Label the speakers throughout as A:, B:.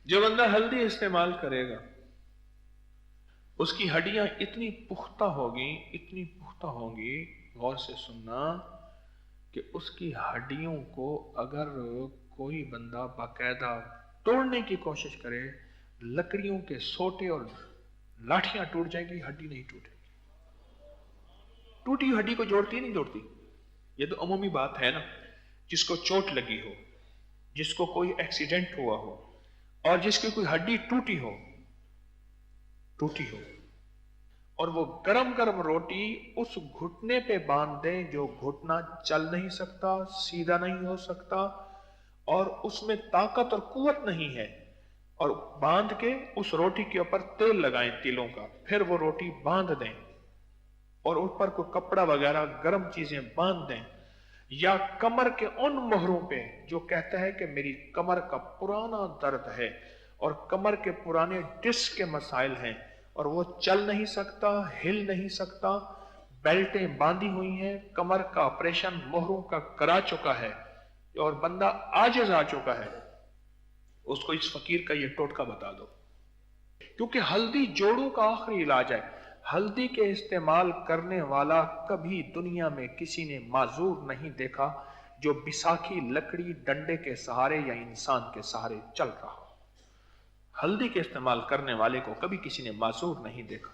A: جو بندہ ہلدی استعمال کرے گا اس کی ہڈیاں اتنی پختہ ہوگی، غور سے سننا، کہ اس کی ہڈیوں کو اگر کوئی بندہ باقاعدہ توڑنے کی کوشش کرے، لکڑیوں کے سوٹے اور لاٹھیاں ٹوٹ جائیں گی، ہڈی نہیں ٹوٹے گی۔ ٹوٹی ہڈی کو جوڑتی نہیں جوڑتی، یہ تو عمومی بات ہے نا۔ جس کو چوٹ لگی ہو، جس کو کوئی ایکسیڈنٹ ہوا ہو، اور جس کی کوئی ہڈی ٹوٹی ہو اور وہ گرم گرم روٹی اس گھٹنے پہ باندھ دیں جو گھٹنا چل نہیں سکتا، سیدھا نہیں ہو سکتا، اور اس میں طاقت اور قوت نہیں ہے، اور باندھ کے اس روٹی کے اوپر تیل لگائیں تیلوں کا، پھر وہ روٹی باندھ دیں اور اوپر کوئی کپڑا وغیرہ گرم چیزیں باندھ دیں، یا کمر کے ان مہروں پہ جو کہتا ہے کہ میری کمر کا پرانا درد ہے اور کمر کے پرانے ڈسک کے مسائل ہیں اور وہ چل نہیں سکتا، ہل نہیں سکتا، بیلٹیں باندھی ہوئی ہیں، کمر کا آپریشن مہروں کا کرا چکا ہے اور بندہ عاجز آ چکا ہے، اس کو اس فقیر کا یہ ٹوٹکا بتا دو، کیونکہ ہلدی جوڑوں کا آخری علاج ہے۔ ہلدی کے استعمال کرنے والا کبھی دنیا میں کسی نے معذور نہیں دیکھا جو بساکھی لکڑی ڈنڈے کے سہارے یا انسان کے سہارے چل رہا ہو۔ ہلدی کے استعمال کرنے والے کو کبھی کسی نے معذور نہیں دیکھا۔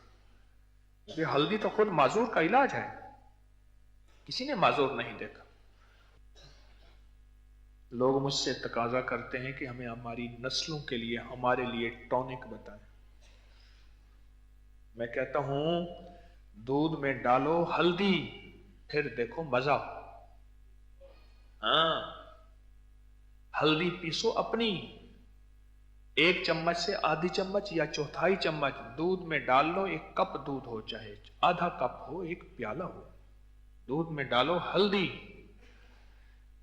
A: یہ ہلدی تو خود معذور کا علاج ہے، کسی نے معذور نہیں دیکھا۔ لوگ مجھ سے تقاضا کرتے ہیں کہ ہمیں ہماری نسلوں کے لیے، ہمارے لیے ٹونک بتائیں۔ میں کہتا ہوں دودھ میں ڈالو ہلدی، پھر دیکھو مزہ۔ ہاں، ہلدی پیسو اپنی، 1 چمچ سے آدھی چمچ یا چوتھائی چمچ دودھ میں ڈال لو، 1 کپ دودھ ہو، چاہے آدھا کپ ہو، 1 پیالہ ہو، دودھ میں ڈالو ہلدی،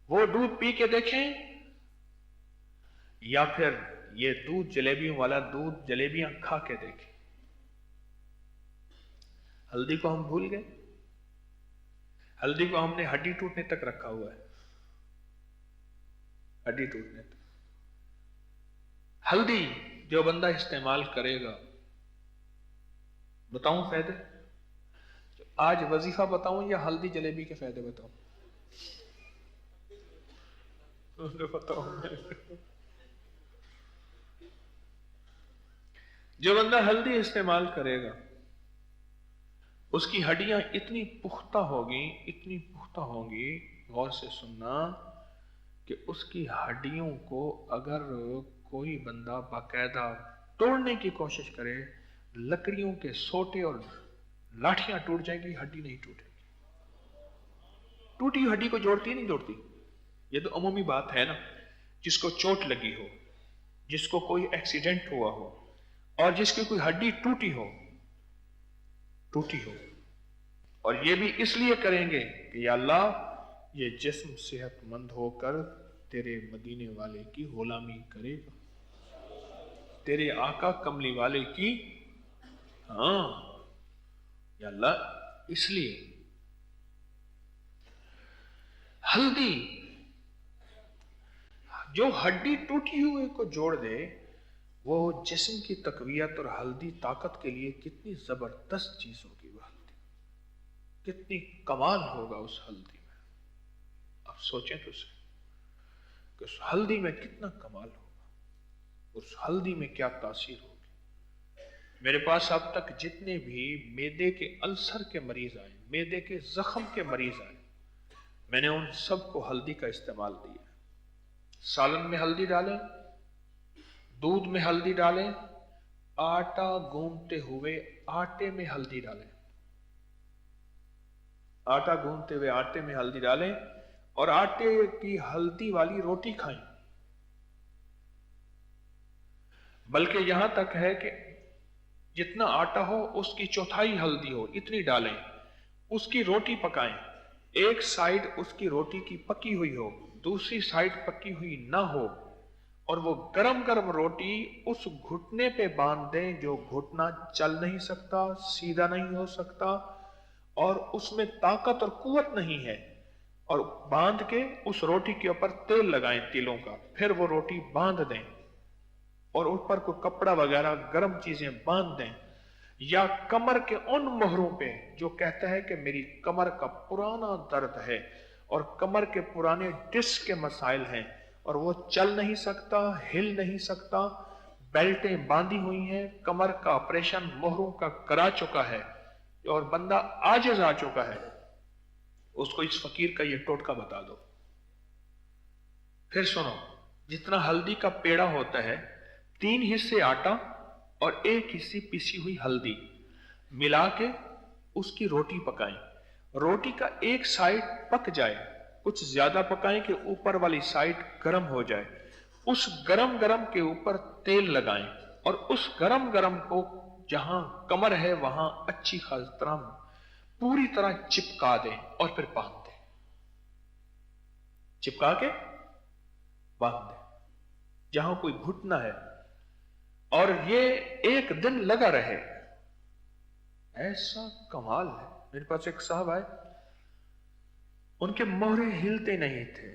A: وہ دودھ پی کے دیکھیں، یا پھر یہ دودھ جلیبیوں والا دودھ جلیبیاں کھا کے دیکھیں۔ ہلدی کو ہم بھول گئے، ہلدی کو ہم نے ہڈی ٹوٹنے تک رکھا ہوا ہے، ہڈی ٹوٹنے تک۔ ہلدی جو بندہ استعمال کرے گا، بتاؤں فائدے؟ آج وظیفہ بتاؤں یا ہلدی جلیبی کے فائدے بتاؤں؟ جو بندہ ہلدی استعمال کرے گا اس کی ہڈیاں اتنی پختہ ہوگی، غور سے سننا، کہ اس کی ہڈیوں کو اگر کوئی بندہ باقاعدہ توڑنے کی کوشش کرے، لکڑیوں کے سوٹے اور لاٹھیاں ٹوٹ جائیں گی، ہڈی نہیں ٹوٹے گی۔ ٹوٹی ہڈی کو جوڑتی نہیں جوڑتی، یہ تو عمومی بات ہے نا۔ جس کو چوٹ لگی ہو، جس کو کوئی ایکسیڈنٹ ہوا ہو، اور جس کی کوئی ہڈی ٹوٹی ہو، اور یہ بھی اس لیے کریں گے کہ یا اللہ یہ جسم صحت مند ہو کر تیرے مدینے والے کی غلامی کرے گا، تیرے آقا کملی والے کی، ہاں یا اللہ، اس لیے ہلدی جو ہڈی ٹوٹی ہوئے کو جوڑ دے، وہ جسم کی تقویت، اور ہلدی طاقت کے لیے کتنی زبردست چیز ہوگی، وہ ہلدی کتنی کمال ہوگا اس ہلدی میں۔ اب سوچیں تو صحیح کہ اس ہلدی میں کتنا کمال ہوگا، اس ہلدی میں کیا تاثیر ہوگی۔ میرے پاس اب تک جتنے بھی معدے کے السر کے مریض آئے، معدے کے زخم کے مریض آئے، میں نے ان سب کو ہلدی کا استعمال دیا۔ سالن میں ہلدی ڈالیں، دودھ میں ہلدی ڈالیں، آٹا گوندتے ہوئے آٹے میں ہلدی ڈالیں، آٹا گوندتے ہوئے آٹے میں ہلدی ڈالیں، اور آٹے کی ہلدی والی روٹی کھائیں، بلکہ یہاں تک ہے کہ جتنا آٹا ہو اس کی چوتھائی ہلدی ہو، اتنی ڈالیں، اس کی روٹی پکائیں، ایک سائیڈ اس کی روٹی کی پکی ہوئی ہو، دوسری سائیڈ پکی ہوئی نہ ہو، اور وہ گرم گرم روٹی اس گھٹنے پہ باندھ دیں جو گھٹنا چل نہیں سکتا، سیدھا نہیں ہو سکتا، اور اس میں طاقت اور قوت نہیں ہے، اور باندھ کے اس روٹی کے اوپر تیل لگائیں تیلوں کا، پھر وہ روٹی باندھ دیں और ऊपर को कपड़ा वगैरह गर्म चीजें बांध दें, या कमर के उन मोहरों पे जो कहता है कि मेरी कमर का पुराना दर्द है और कमर के पुराने डिस्क के मसाइल हैं और वो चल नहीं सकता, हिल नहीं सकता, बेल्टें बांधी हुई हैं, कमर का ऑपरेशन मोहरों का करा चुका है और बंदा आजिज आ चुका है, उसको इस फकीर का ये टोटका बता दो। फिर सुनो, जितना हल्दी का पेड़ा होता है, 3 हिस्से आटा और 1 हिस्से पिसी हुई हल्दी मिला के उसकी रोटी पकाएं। रोटी का एक साइड पक जाए, कुछ ज्यादा पकाएं कि ऊपर वाली साइड गर्म हो जाए, उस गरम गरम के ऊपर तेल लगाएं और उस गरम गरम को जहां कमर है वहां अच्छी खास तरह पूरी तरह चिपका दें और फिर बांध दें, चिपका के बांध दें जहां कोई घुटना है, और ये 1 दिन लगा रहे। ऐसा कमाल है। मेरे पास एक साहब आए, उनके मोहरे हिलते नहीं थे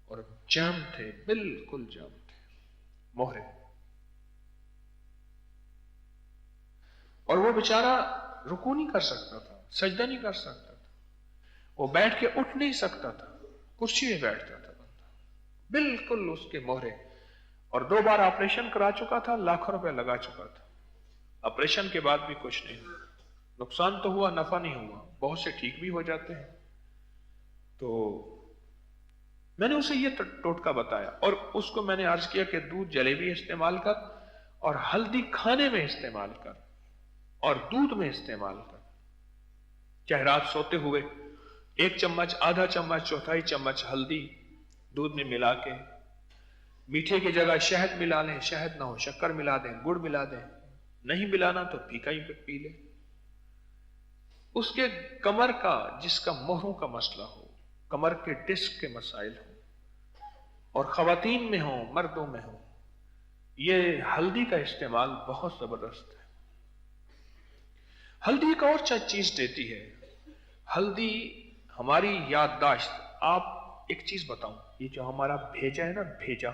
A: और जाम थे, बिल्कुल जाम थे मोहरे, और वो बेचारा रुकू नहीं कर सकता था, सजदा नहीं कर सकता था, वो बैठ के उठ नहीं सकता था, कुर्सी में बैठता था बंदा, बिल्कुल उसके मोहरे। और 2 बार ऑपरेशन करा चुका था, लाखों रुपए लगा चुका था, ऑपरेशन के बाद भी कुछ नहीं, नुकसान तो हुआ, नफा नहीं हुआ, बहुत से ठीक भी हो जाते हैं। तो मैंने उसे ये टोटका बताया और उसको मैंने अर्ज किया कि दूध जलेबी इस्तेमाल कर और हल्दी खाने में इस्तेमाल कर और दूध में इस्तेमाल कर, चाहे रात सोते हुए 1 चम्मच, आधा चम्मच, चौथाई चम्मच हल्दी दूध में मिला के, मीठे की जगह शहद मिला लें, शहद ना हो शक्कर मिला दें, गुड़ मिला दें, नहीं मिलाना तो फीका ही पी ले। उसके कमर का, जिसका मोहरों का मसला हो, कमर के डिस्क के मसाइल हो, और खवातीन में हो मर्दों में हो, ये हल्दी का इस्तेमाल बहुत जबरदस्त है। हल्दी एक और चीज देती है, हल्दी हमारी याददाश्त। आप एक चीज बताऊं, ये जो हमारा भेजा है ना, भेजा,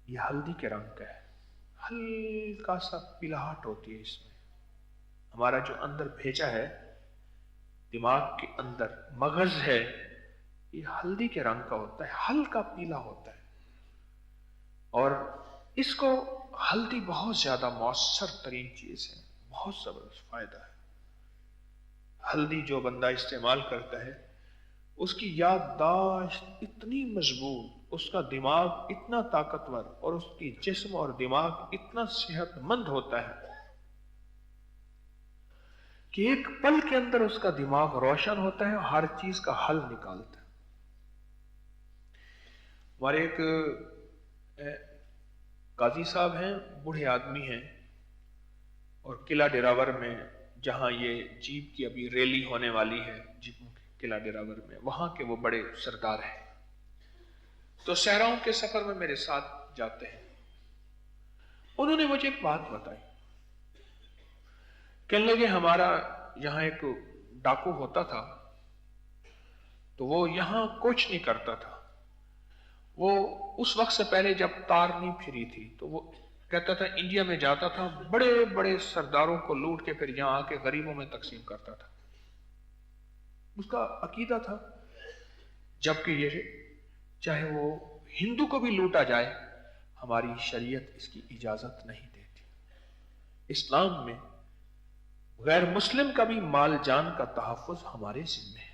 A: ये हल्दी के रंग का है, हल्का सा पिलाहट होती है इसमें। हमारा जो अंदर भेजा है, दिमाग के अंदर मगज है, ये हल्दी के रंग का होता है, हल्का पीला होता है, और इसको हल्दी बहुत ज्यादा मौसर तरीन चीज है, बहुत जबरदस्त फायदा है। हल्दी जो बंदा इस्तेमाल करता है, उसकी याददाश्त इतनी मजबूत, उसका दिमाग इतना ताकतवर और उसकी जिस्म और दिमाग इतना सेहतमंद होता है कि एक पल के अंदर उसका दिमाग रोशन होता है, हर चीज का हल निकालता है। हमारे एक काजी साहब हैं, बूढ़े आदमी हैं, और किला डेरावर में, जहां ये जीप की अभी रैली होने वाली है, जीपों के किला डेरावर में, वहां के वो बड़े सरदार हैं। तो सहराओं के सफर में मेरे साथ जाते हैं। उन्होंने मुझे एक बात बताई, कहने लगे हमारा यहां एक डाकू होता था, तो वो यहां कुछ नहीं करता था। वो उस वक्त से पहले जब तार नहीं फिरी थी, तो वो कहता था इंडिया में जाता था, बड़े बड़े सरदारों को लूट के फिर यहां आके गरीबों में तकसीम करता था। उसका अकीदा था, जबकि ये चाहे वो हिंदू को भी लूटा जाए, हमारी शरीयत इसकी इजाजत नहीं देती। इस्लाम में गैर मुस्लिम का भी माल जान का तहफ्फुज हमारे जिम्मे है।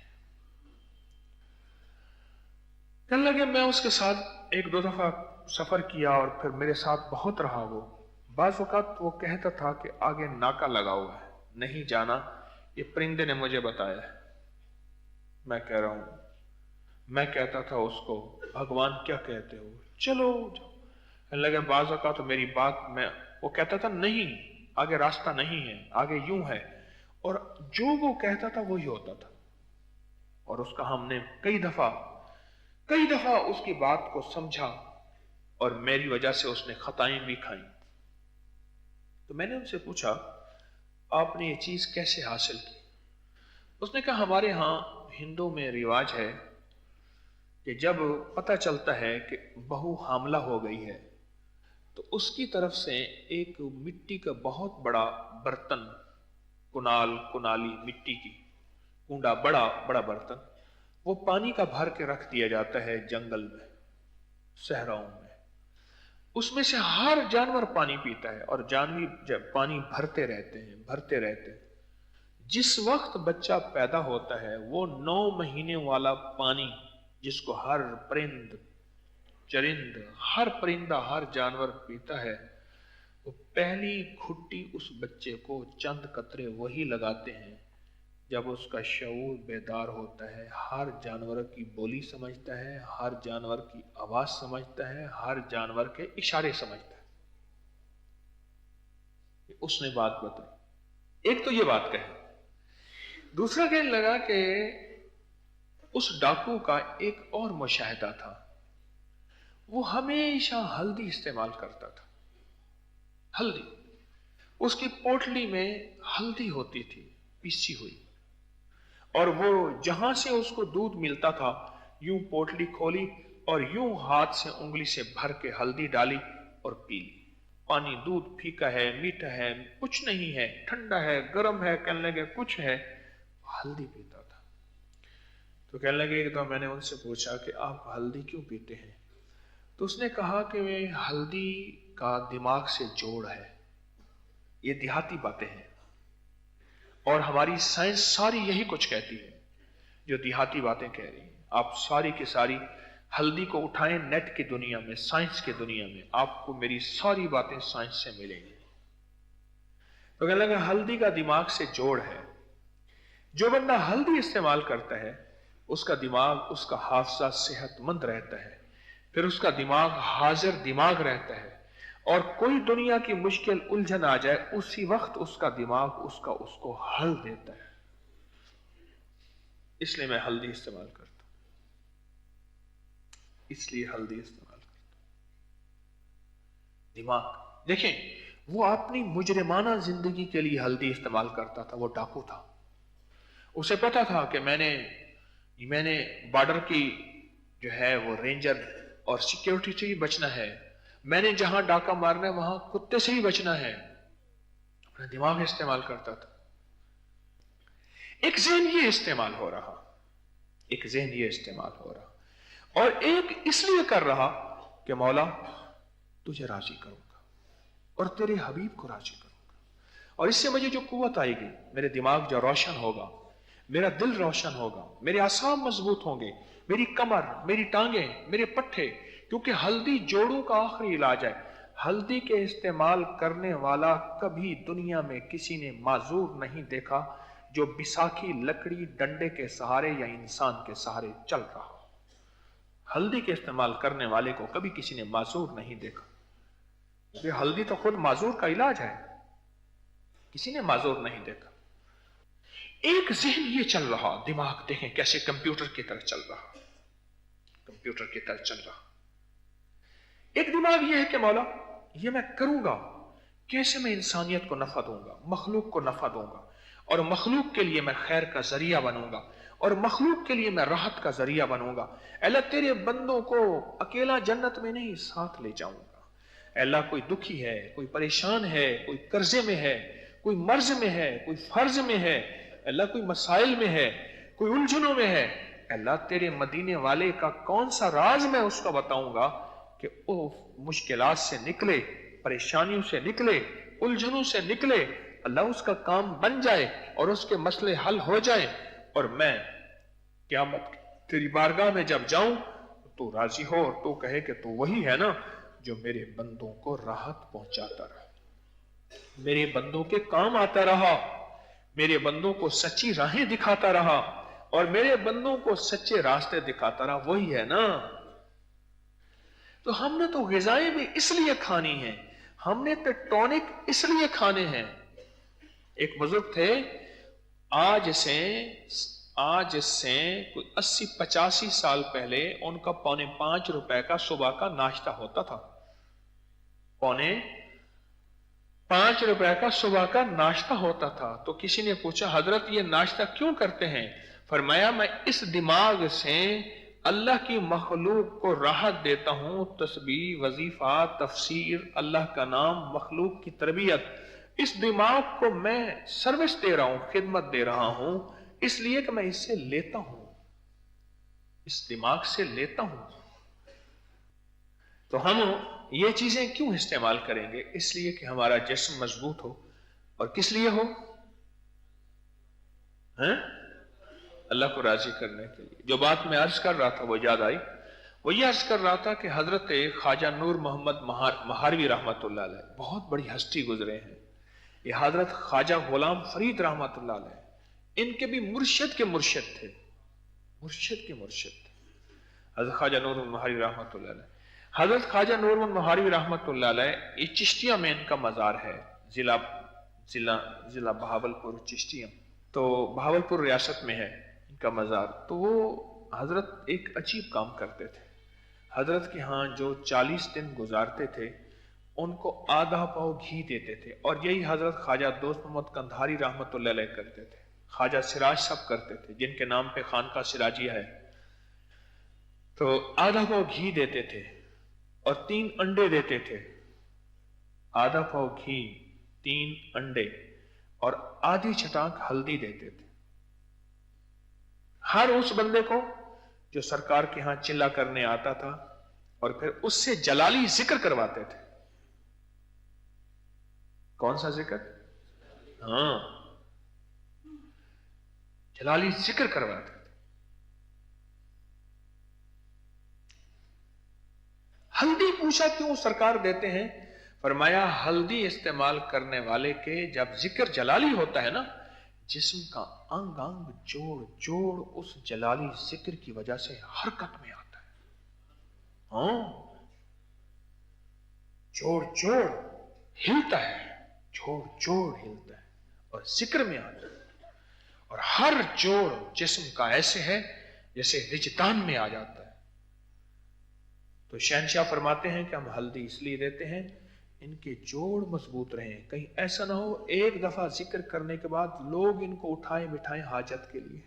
A: कहने लगे मैं उसके साथ 1-2 दफा सफर किया और फिर मेरे साथ बहुत रहा। वो बाज़ वक़्त वो कहता था कि आगे नाका लगा हुआ है, नहीं जाना, ये परिंदे ने मुझे बताया है। मैं कह रहा हूं, मैं कहता था उसको भगवान क्या कहते हो, चलो जाओ। कहने लगे बाज़ वक़्त तो मेरी बात में, वो कहता था नहीं, आगे रास्ता नहीं है, आगे यूं है, और जो वो कहता था वही होता था। और उसका हमने कई दफा उसकी बात को समझा, और मेरी वजह से उसने खताएं भी खाई। तो मैंने उनसे पूछा आपने ये चीज कैसे हासिल की? उसने कहा हमारे यहाँ हिंदू में रिवाज है कि जब पता चलता है कि बहू हामला हो गई है, तो उसकी तरफ से एक मिट्टी का बहुत बड़ा बर्तन, कुनाली मिट्टी की कूंडा, बड़ा बड़ा बर्तन, वो पानी का भर के रख दिया जाता है जंगल में, सहराओं में। उसमें से हर जानवर पानी पीता है और जानवर जब पानी भरते रहते हैं। जिस वक्त बच्चा पैदा होता है वो 9 महीने वाला पानी, जिसको हर परिंदा, हर जानवर पीता है, वो पहली घुट्टी उस बच्चे को चंद कतरे वही लगाते हैं जब उसका शऊर बेदार होता है, हर जानवर की बोली समझता है, हर जानवर की आवाज समझता है, हर जानवर के इशारे समझता है। उसने बात बताई। एक तो ये बात कही। दूसरा कहने लगा कि उस डाकू का एक और मुशाहिदा था। वो हमेशा हल्दी इस्तेमाल करता था। हल्दी, उसकी पोटली में हल्दी होती थी पीसी हुई, और वो जहां से उसको दूध मिलता था यूं पोटली खोली और यूं हाथ से उंगली से भर के हल्दी डाली और पी ली। पानी, दूध फीका है, मीठा है, कुछ नहीं है, ठंडा है, गर्म है, कहने लगे कुछ है, हल्दी पीता था। तो कहने लगे कि तो मैंने उनसे पूछा कि आप हल्दी क्यों पीते हैं? तो उसने कहा कि हल्दी का दिमाग से जोड़ है। ये देहाती बातें हैं और हमारी साइंस सारी यही कुछ कहती है जो देहाती बातें कह रही है। आप सारी की सारी हल्दी को उठाएं नेट की दुनिया में, साइंस की दुनिया में, आपको मेरी सारी बातें साइंस से मिलेंगी। तो कहने लगा हल्दी का दिमाग से जोड़ है। जो बंदा हल्दी इस्तेमाल करता है उसका दिमाग, उसका हाफजा सेहतमंद रहता है, फिर उसका दिमाग हाजिर दिमाग रहता है, और कोई दुनिया की मुश्किल उलझन आ जाए उसी वक्त उसका दिमाग उसको हल देता है। इसलिए मैं हल्दी इस्तेमाल करता हूं, इसलिए हल्दी इस्तेमाल करता हूं। दिमाग देखें, वो अपनी मुजरिमाना जिंदगी के लिए हल्दी इस्तेमाल करता था। वो डाकू था, उसे पता था कि मैंने बॉर्डर की जो है वो रेंजर और सिक्योरिटी से ही बचना है, मैंने जहां डाका मारना है वहां कुत्ते से ही बचना है। अपना दिमाग इस्तेमाल करता था। एक ज़हन ये इस्तेमाल हो रहा, और एक इसलिए कर रहा कि मौला तुझे राजी करूंगा और तेरे हबीब को राजी करूंगा, और इससे मुझे जो कुव्वत आएगी, मेरे दिमाग जो रोशन होगा, मेरा दिल रोशन होगा, मेरे आसाम मजबूत होंगे, मेरी कमर, मेरी टांगें, मेरे पट्टे, क्योंकि हल्दी जोड़ों का आखिरी इलाज है। हल्दी के इस्तेमाल करने वाला कभी दुनिया में किसी ने माजूर नहीं देखा जो बिसाखी लकड़ी डंडे के सहारे या इंसान के सहारे चल रहा हो। हल्दी के इस्तेमाल करने वाले को कभी किसी ने माजूर नहीं देखा। ये हल्दी तो खुद माजूर का इलाज है, किसी ने माजूर नहीं देखा। एक ज़हन ये चल रहा, दिमाग देखें कैसे कंप्यूटर की तरह चल रहा, एक दिमाग ये है कि मौला ये मैं करूंगा, कैसे मैं इंसानियत को नफा दूंगा, मखलूक को नफा दूंगा, और मखलूक के लिए मैं खैर का जरिया बनूंगा, और मखलूक के लिए मैं राहत का जरिया बनूंगा। अल्लाह तेरे बंदों को अकेला जन्नत में नहीं, साथ ले जाऊंगा। अल्लाह कोई दुखी है, कोई परेशान है, कोई कर्जे में है, कोई मर्ज में है, कोई फर्ज में है, अल्लाह कोई मसाइल में है, कोई उलझनों में है, अल्लाह तेरे मदीने वाले का कौन सा राज मैं उसको बताऊंगा कि वो मुश्किलात से निकले, परेशानियों से निकले, उलझनों से निकले, अल्लाह उसका काम बन जाए और उसके मसले हल हो जाए, और मैं क़यामत तेरी बारगाह में जब जाऊं तो राजी हो और तो कहे कि तू वही है ना जो मेरे बंदों को राहत पहुंचाता रहा, मेरे बंदों के काम आता रहा, मेरे बंदों को सच्ची राहें दिखाता रहा, और मेरे बंदों को सच्चे रास्ते दिखाता रहा, वही है ना। तो हमने तो ग़िज़ाएं भी इसलिए खानी है, हमने तो टॉनिक इसलिए खाने हैं। एक बुजुर्ग थे, आज से कोई 80-85 साल पहले उनका 4.25 रुपए का सुबह का नाश्ता होता था। 4.25 रुपए का सुबह का नाश्ता होता था। तो किसी ने पूछा, हजरत ये नाश्ता क्यों करते हैं? फरमाया, मैं इस दिमाग से اللہ کی مخلوق کو راحت دیتا ہوں، تسبیح، وظیفہ، تفسیر، اللہ کا نام، مخلوق کی تربیت، اس دماغ کو میں سروس دے رہا ہوں، خدمت دے رہا ہوں، اس لیے کہ میں اس سے لیتا ہوں، اس دماغ سے لیتا ہوں۔ تو ہم یہ چیزیں کیوں استعمال کریں گے؟ اس لیے کہ ہمارا جسم مضبوط ہو، اور کس لیے ہو؟ اللہ کو راضی کرنے کے لیے۔ جو بات میں عرض کر رہا تھا وہ یاد آئی، وہ یہ عرض کر رہا تھا کہ حضرت خواجہ نور محمد مہاروی رحمت اللہ علیہ بہت بڑی ہستی گزرے ہیں۔ یہ حضرت خواجہ غلام فرید رحمت اللہ علیہ، ان کے بھی مرشد کے مرشد تھے، مرشد کے مرشد تھے حضرت خواجہ نور مہاروی رحمت اللہ علیہ۔ حضرت خواجہ نور مہاروی رحمت اللہ علیہ، یہ چشتیہ میں ان کا مزار ہے، ضلع بہاولپور چشتیہ، تو بہاولپور ریاست میں ہے ان کا مزار۔ تو وہ حضرت ایک عجیب کام کرتے تھے، حضرت کے ہاں جو 40 دن گزارتے تھے ان کو آدھا پاؤ گھی دیتے تھے، اور یہی حضرت خواجہ دوست محمد قندھاری رحمت اللہ علیہ کرتے تھے، خواجہ سراج صاحب کرتے تھے جن کے نام پہ خانقاہ سراجیہ ہے۔ تو آدھا پاؤ گھی دیتے تھے اور 3 انڈے دیتے تھے، آدھا پاؤ گھی، 3 انڈے اور آدھی چٹاک ہلدی دیتے تھے ہر اس بندے کو جو سرکار کے ہاں چلا کرنے آتا تھا، اور پھر اس سے جلالی ذکر کرواتے تھے۔ کون سا ذکر؟ ہاں، جلالی ذکر کرواتے تھے۔ ہلدی پوچھا کیوں سرکار دیتے ہیں؟ فرمایا ہلدی استعمال کرنے والے کے جب ذکر جلالی ہوتا ہے نا، جسم کا انگ انگ جوڑ جوڑ اس جلالی ذکر کی وجہ سے حرکت میں آتا ہے۔ ہاں، جوڑ جوڑ ہلتا ہے، جوڑ جوڑ ہلتا ہے اور ذکر میں آتا ہے، اور ہر جوڑ جسم کا ایسے ہے جیسے وجدان میں آ جاتا ہے۔ تو شہنشاہ فرماتے ہیں کہ ہم ہلدی اس لیے دیتے ہیں ان کے جوڑ مضبوط رہیں، کہیں ایسا نہ ہو ایک دفعہ ذکر کرنے کے بعد لوگ ان کو اٹھائیں بٹھائیں حاجت کے لیے،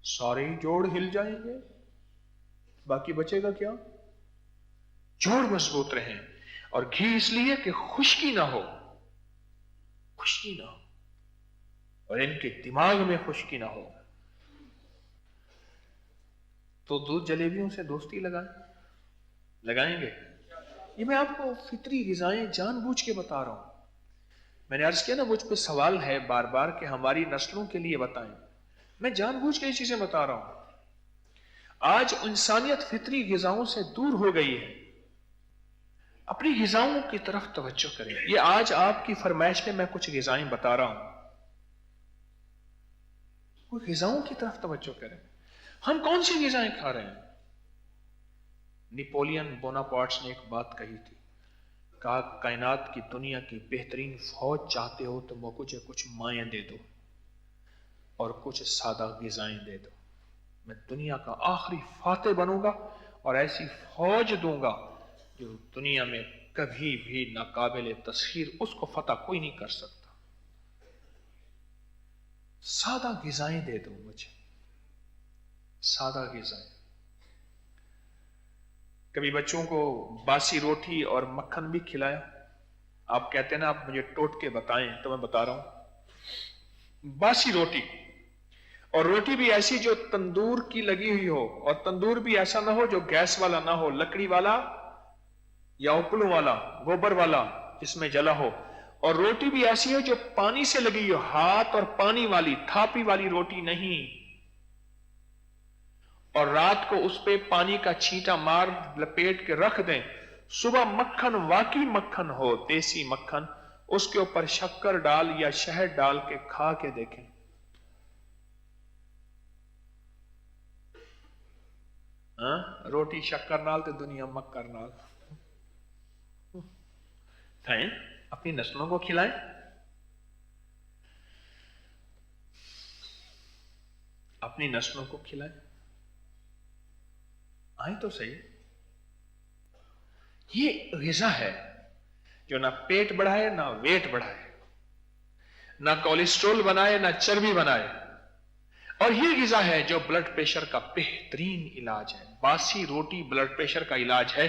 A: سارے جوڑ ہل جائیں گے، باقی بچے گا کیا؟ جوڑ مضبوط رہیں۔ اور گھی اس لیے کہ خشکی نہ ہو، خشکی نہ ہو، اور ان کے دماغ میں خشکی نہ ہو۔ تو دودھ جلیبیوں سے دوستی لگائیں گے؟ یہ میں آپ کو فطری غذائیں جان بوجھ کے بتا رہا ہوں۔ میں نے عرض کیا نا، مجھ پہ سوال ہے بار بار کہ ہماری نسلوں کے لیے بتائیں، میں جان بوجھ کے یہ چیزیں بتا رہا ہوں۔ آج انسانیت فطری غذاؤں سے دور ہو گئی ہے، اپنی غذاؤں کی طرف توجہ کریں۔ یہ آج آپ کی فرمائش پہ میں کچھ غذائیں بتا رہا ہوں، وہ غذاؤں کی طرف توجہ کریں۔ ہم کون سی غذائیں کھا رہے ہیں؟ نیپولین بوناپارٹس نے ایک بات کہی تھی، کہا کائنات کی دنیا کی بہترین فوج چاہتے ہو تو مجھے کچھ مائیں دے دو اور کچھ سادہ غذائیں دے دو، میں دنیا کا آخری فاتح بنوں گا اور ایسی فوج دوں گا جو دنیا میں کبھی بھی ناقابل تسخیر، اس کو فتح کوئی نہیں کر سکتا۔ سادہ غذائیں دے دو مجھے، سادہ غذائیں۔ کبھی بچوں کو باسی روٹی اور مکھن بھی کھلایا؟ آپ کہتے ہیں نا آپ مجھے ٹوٹ کے بتائیں، تو میں بتا رہا ہوں، باسی روٹی، اور روٹی بھی ایسی جو تندور کی لگی ہوئی ہو، اور تندور بھی ایسا نہ ہو جو گیس والا نہ ہو، لکڑی والا یا اپلوں والا، گوبر والا جس میں جلا ہو، اور روٹی بھی ایسی ہو جو پانی سے لگی ہو، ہاتھ اور پانی والی، تھاپی والی روٹی نہیں، اور رات کو اس پہ پانی کا چھینٹا مار لپیٹ کے رکھ دیں، صبح مکھن، واقعی مکھن ہو، دیسی مکھن، اس کے اوپر شکر ڈال یا شہد ڈال کے کھا کے دیکھیں، روٹی شکر نال تے دنیا مکر نال۔ اپنی نسلوں کو کھلائیں، اپنی نسلوں کو کھلائیں، آئیں تو صحیح۔ یہ غذا ہے جو نہ پیٹ بڑھائے نہ ویٹ بڑھائے، نہ کولیسٹرول بنائے نہ چربی بنائے۔ اور یہ غذا ہے جو بلڈ پریشر کا بہترین علاج ہے. باسی روٹی بلڈ پریشر کا علاج ہے.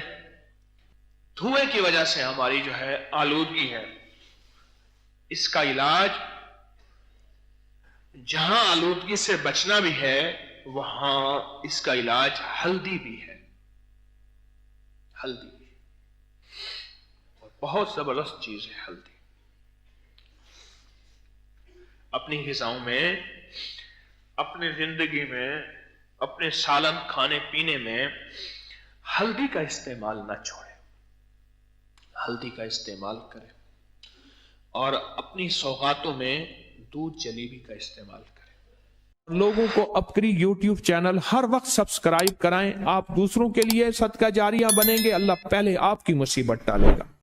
A: دھوئے کی وجہ سے ہماری جو ہے آلودگی ہے، اس کا علاج جہاں آلودگی سے بچنا بھی ہے وہاں اس کا علاج ہلدی بھی ہے. ہلدی اور بہت زبردست چیز ہے ہلدی. اپنی غذاؤں میں، اپنی زندگی میں، اپنے سالن کھانے پینے میں ہلدی کا استعمال نہ چھوڑیں. ہلدی کا استعمال کریں اور اپنی سوغاتوں میں دودھ جلیبی کا استعمال کریں.
B: لوگوں کو اپکری یوٹیوب چینل ہر وقت سبسکرائب کرائیں. آپ دوسروں کے لیے صدقہ جاریہ بنیں گے، اللہ پہلے آپ کی مصیبت ٹالے گا.